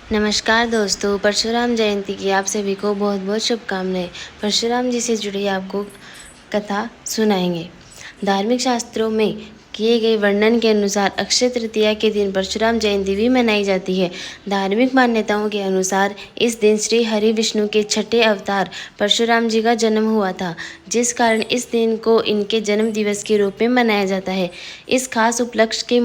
नमस्कार दोस्तों, परशुराम जयंती की आप सभी को बहुत बहुत शुभकामनाएं। परशुराम जी से जुड़ी आपको कथा सुनाएंगे। धार्मिक शास्त्रों में किए गए वर्णन के अनुसार अक्षय तृतीया के दिन परशुराम जयंती भी मनाई जाती है। धार्मिक मान्यताओं के अनुसार इस दिन श्री हरि विष्णु के छठे अवतार परशुराम जी का जन्म हुआ था, जिस कारण इस दिन को इनके जन्म दिवस के रूप में मनाया जाता है। इस खास उपलक्ष्य के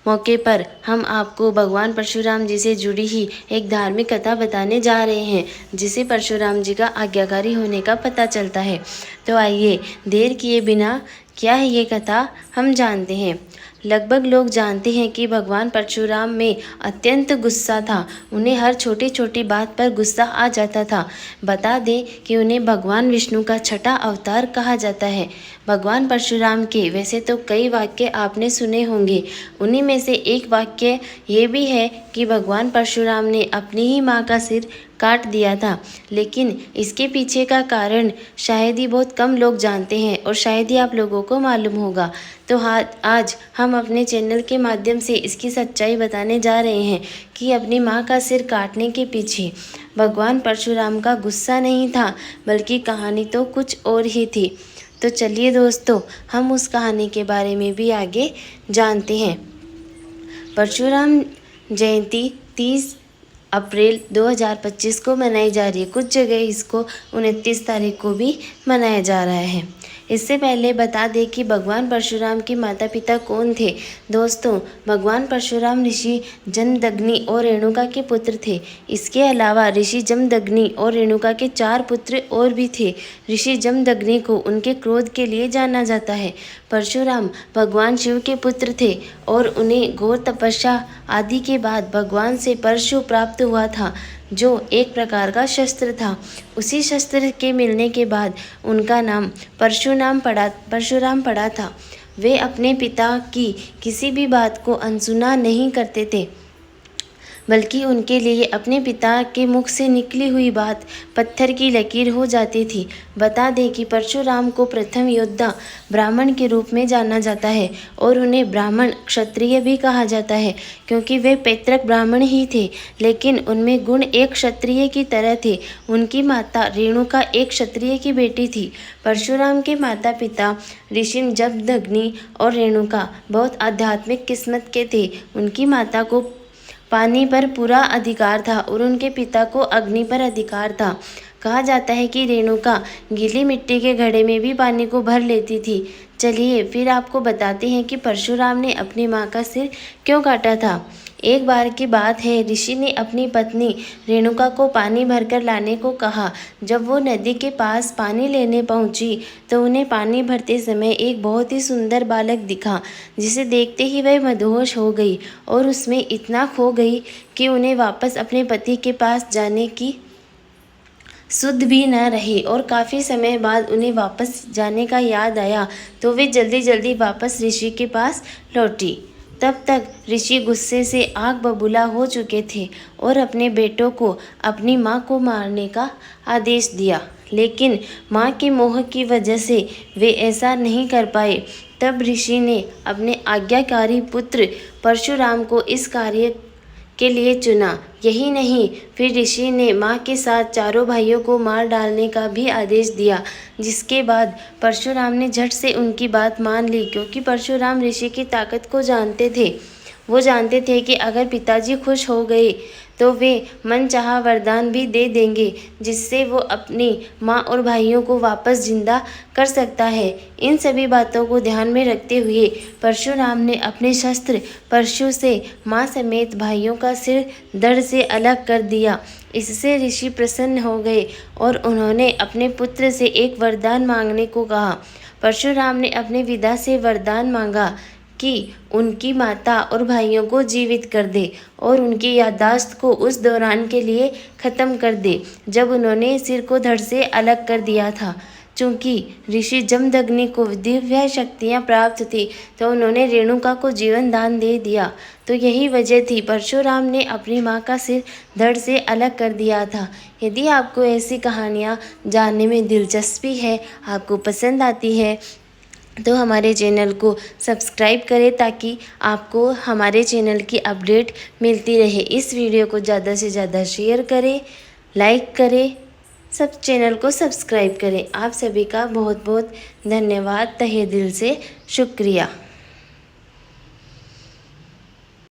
मौके पर हम आपको भगवान परशुराम जी से जुड़ी ही एक धार्मिक कथा बताने जा रहे हैं, जिसे परशुराम जी का आज्ञाकारी होने का पता चलता है। तो आइए देर किए बिना क्या है ये कथा हम जानते हैं। लगभग लोग जानते हैं कि भगवान परशुराम में अत्यंत गुस्सा था। उन्हें हर छोटी छोटी बात पर गुस्सा आ जाता था। बता दें कि उन्हें भगवान विष्णु का छठा अवतार कहा जाता है। भगवान परशुराम के वैसे तो कई वाक्य आपने सुने होंगे। उन्हीं में से एक वाक्य ये भी है कि भगवान परशुराम ने अपनी ही माँ का सिर काट दिया था। लेकिन इसके पीछे का कारण शायद ही बहुत कम लोग जानते हैं और शायद ही आप लोगों को मालूम होगा। तो आज हम अपने चैनल के माध्यम से इसकी सच्चाई बताने जा रहे हैं कि अपनी माँ का सिर काटने के पीछे भगवान परशुराम का गुस्सा नहीं था, बल्कि कहानी तो कुछ और ही थी। तो चलिए दोस्तों, हम उस कहानी के बारे में भी आगे जानते हैं। परशुराम जयंती 30 अप्रैल 2025 को मनाई जा रही है। कुछ जगह इसको 29 तारीख को भी मनाया जा रहा है। इससे पहले बता दें कि भगवान परशुराम के माता पिता कौन थे। दोस्तों, भगवान परशुराम ऋषि जमदग्नि और रेणुका के पुत्र थे। इसके अलावा ऋषि जमदग्नि और रेणुका के 4 पुत्र और भी थे। ऋषि जमदग्नि को उनके क्रोध के लिए जाना जाता है। परशुराम भगवान शिव के पुत्र थे और उन्हें घोर तपस्या आदि के बाद भगवान से परशु प्राप्त हुआ था, जो एक प्रकार का शस्त्र था। उसी शस्त्र के मिलने के बाद उनका नाम परशुराम पड़ा था। वे अपने पिता की किसी भी बात को अनसुना नहीं करते थे, बल्कि उनके लिए अपने पिता के मुख से निकली हुई बात पत्थर की लकीर हो जाती थी। बता दें कि परशुराम को प्रथम योद्धा ब्राह्मण के रूप में जाना जाता है और उन्हें ब्राह्मण क्षत्रिय भी कहा जाता है, क्योंकि वे पैतृक ब्राह्मण ही थे, लेकिन उनमें गुण एक क्षत्रिय की तरह थे। उनकी माता रेणुका एक क्षत्रिय की बेटी थी। परशुराम के माता पिता ऋषि जमदग्नि और रेणुका बहुत आध्यात्मिक किस्मत के थे। उनकी माता को पानी पर पूरा अधिकार था और उनके पिता को अग्नि पर अधिकार था। कहा जाता है कि रेणुका गीली मिट्टी के घड़े में भी पानी को भर लेती थी। चलिए फिर आपको बताते हैं कि परशुराम ने अपनी माँ का सिर क्यों काटा था। एक बार की बात है, ऋषि ने अपनी पत्नी रेणुका को पानी भरकर लाने को कहा। जब वो नदी के पास पानी लेने पहुंची तो उन्हें पानी भरते समय एक बहुत ही सुंदर बालक दिखा, जिसे देखते ही वह मदहोश हो गई और उसमें इतना खो गई कि उन्हें वापस अपने पति के पास जाने की सुध भी न रही। और काफ़ी समय बाद उन्हें वापस जाने का याद आया तो वे जल्दी जल्दी वापस ऋषि के पास लौटी। तब तक ऋषि गुस्से से आग बबूला हो चुके थे और अपने बेटों को अपनी माँ को मारने का आदेश दिया, लेकिन माँ के मोह की वजह से वे ऐसा नहीं कर पाए। तब ऋषि ने अपने आज्ञाकारी पुत्र परशुराम को इस कार्य के लिए चुना। यही नहीं, फिर ऋषि ने माँ के साथ चारों भाइयों को मार डालने का भी आदेश दिया, जिसके बाद परशुराम ने झट से उनकी बात मान ली, क्योंकि परशुराम ऋषि की ताकत को जानते थे। वो जानते थे कि अगर पिताजी खुश हो गए तो वे मनचाहा वरदान भी दे देंगे, जिससे वो अपनी माँ और भाइयों को वापस जिंदा कर सकता है। इन सभी बातों को ध्यान में रखते हुए परशुराम ने अपने शस्त्र परशु से माँ समेत भाइयों का सिर धड़ से अलग कर दिया। इससे ऋषि प्रसन्न हो गए और उन्होंने अपने पुत्र से एक वरदान मांगने को कहा। परशुराम ने अपने पिता से वरदान मांगा कि उनकी माता और भाइयों को जीवित कर दे और उनकी याददाश्त को उस दौरान के लिए ख़त्म कर दे जब उन्होंने सिर को धड़ से अलग कर दिया था। चूँकि ऋषि जमदग्नि को दिव्य शक्तियाँ प्राप्त थी, तो उन्होंने रेणुका को जीवन दान दे दिया। तो यही वजह थी परशुराम ने अपनी माँ का सिर धड़ से अलग कर दिया था। यदि आपको ऐसी कहानियाँ जानने में दिलचस्पी है, आपको पसंद आती है, तो हमारे चैनल को सब्सक्राइब करें ताकि आपको हमारे चैनल की अपडेट मिलती रहे। इस वीडियो को ज़्यादा से ज़्यादा शेयर करें, लाइक करें, सब चैनल को सब्सक्राइब करें। आप सभी का बहुत बहुत धन्यवाद, तहे दिल से शुक्रिया।